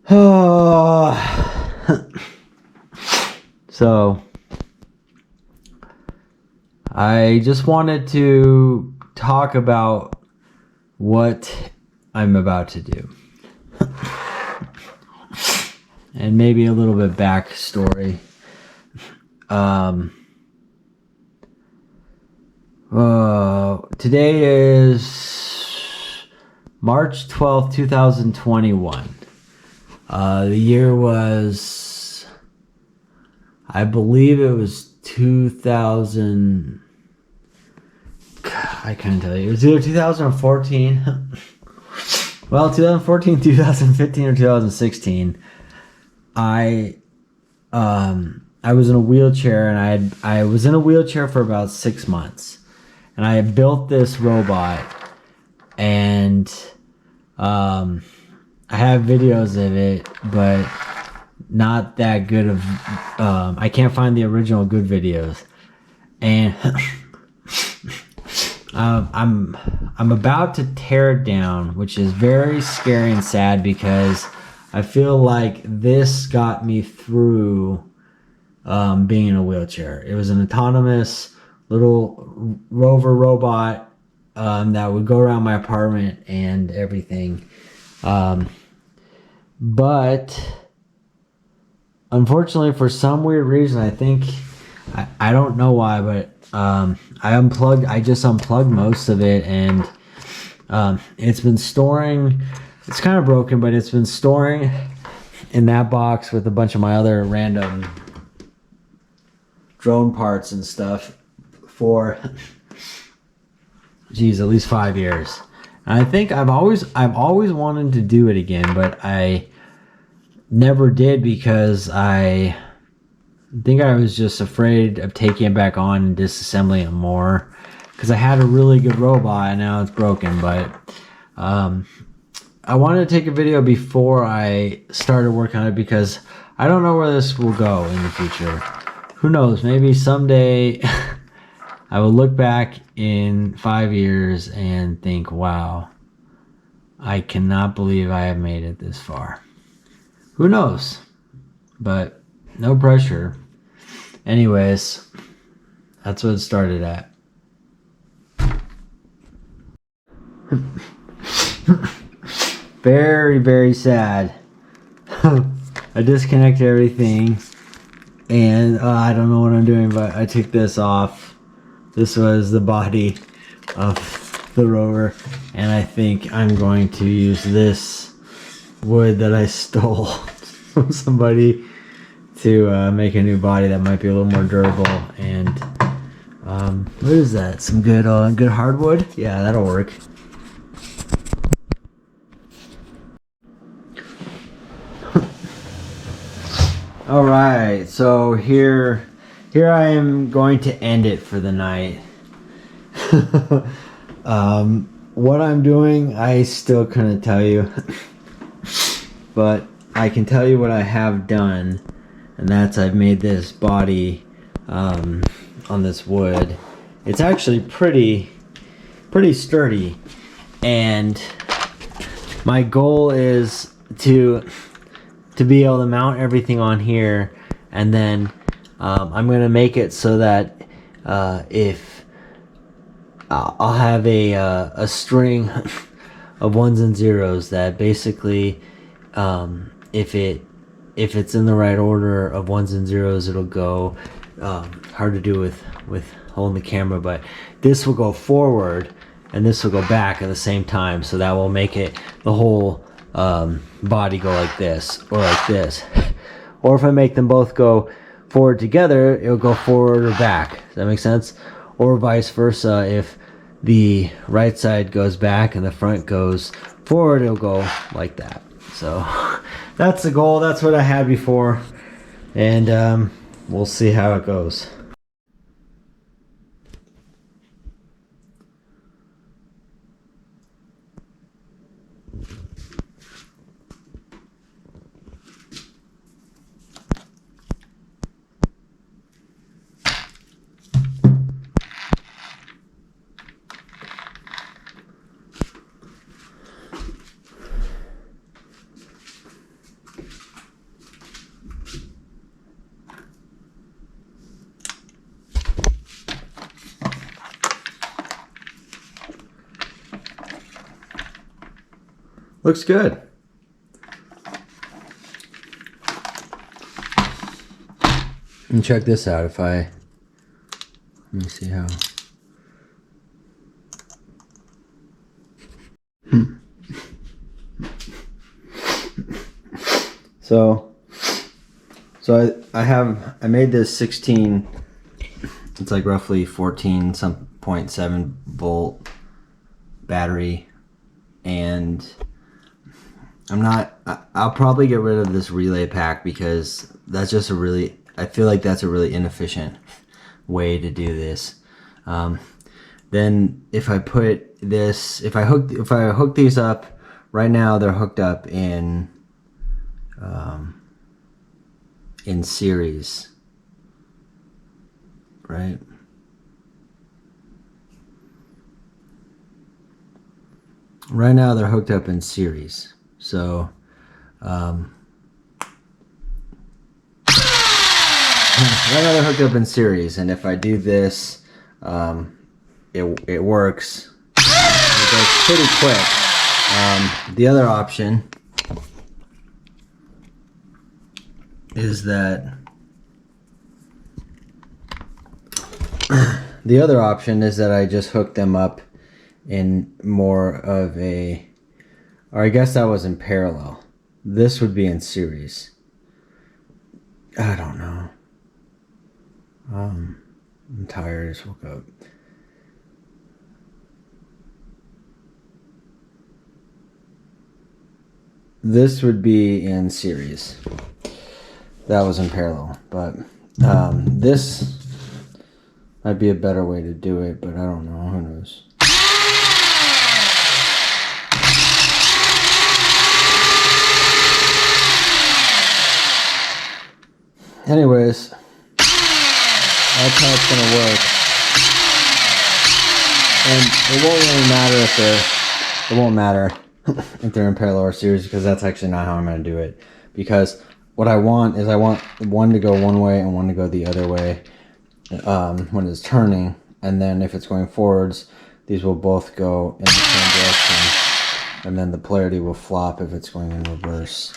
So I just wanted to talk about what I'm about to do. And maybe a little bit backstory. Today is March 12th, 2021. The year was, I believe it was 2000. I couldn't tell you. It was either 2014. Well, 2014, 2015, or 2016. I was in a wheelchair, and I was in a wheelchair for about 6 months, and I had built this robot, and I have videos of it, but not that good of. I can't find the original good videos, and I'm about to tear it down, which is very scary and sad because I feel like this got me through being in a wheelchair. It was an autonomous little Rover Robot that would go around my apartment and everything. But unfortunately, for some weird reason, I think, I don't know why, but I just unplugged most of it, and it's been storing. It's kind of broken, but it's been storing in that box with a bunch of my other random drone parts and stuff for, geez, at least 5 years. And I think I've always wanted to do it again, but I never did because I think I was just afraid of taking it back on and disassembling it more, because I had a really good robot and now it's broken. But I wanted to take a video before I started working on it because I don't know where this will go in the future. Who knows? Maybe someday I will look back in 5 years and think, wow, I cannot believe I have made it this far. Who knows? But no pressure. Anyways, that's what it started at. Very, very sad. I disconnected everything, and I don't know what I'm doing, but I took this off. This was the body of the Rover, and I think I'm going to use this wood that I stole from somebody to make a new body that might be a little more durable. And what is that? Some good hardwood? Yeah, that'll work. All right, so here I am going to end it for the night. What I'm doing, I still couldn't tell you, but I can tell you what I have done, and that's I've made this body on this wood. It's actually pretty sturdy, and my goal is to be able to mount everything on here, and then I'm gonna make it so that if I'll have a string of ones and zeros that basically if it's in the right order of ones and zeros, it'll go. Hard to do with holding the camera, but this will go forward and this will go back at the same time, so that will make it the whole body go like this or like this. Or if I make them both go forward together, it'll go forward or back. Does that make sense? Or vice versa. If the right side goes back and the front goes forward, it'll go like that. So that's the goal. That's what I had before, and we'll see how it goes. Looks good. And check this out. If I, let me see how. So I made this 16. It's like roughly 14 some 0.7 volt battery, and I'll probably get rid of this relay pack because that's just I feel like that's a really inefficient way to do this. Then if I put this, if I hook these up, right now they're hooked up in series, right? Right now they're hooked up in series. So right now they're hooked up in series, and if I do this, it works. It goes pretty quick. The other option is that I just hook them up in more of a, or I guess that was in parallel. This would be in series. I don't know. I'm tired. I just woke up. This would be in series. That was in parallel, but this might be a better way to do it, but I don't know. Who knows? Anyways, that's how it's gonna work, and it won't really matter if they're in parallel or series, because that's actually not how I'm gonna do it. Because what I want is one to go one way and one to go the other way when it's turning, and then if it's going forwards, these will both go in the same direction, and then the polarity will flop if it's going in reverse.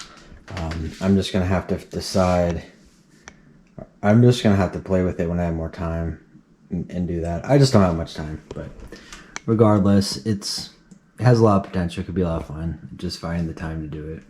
I'm just gonna have to decide. I'm just gonna have to play with it when I have more time and do that. I just don't have much time, but regardless, it has a lot of potential. It could be a lot of fun. Just finding the time to do it.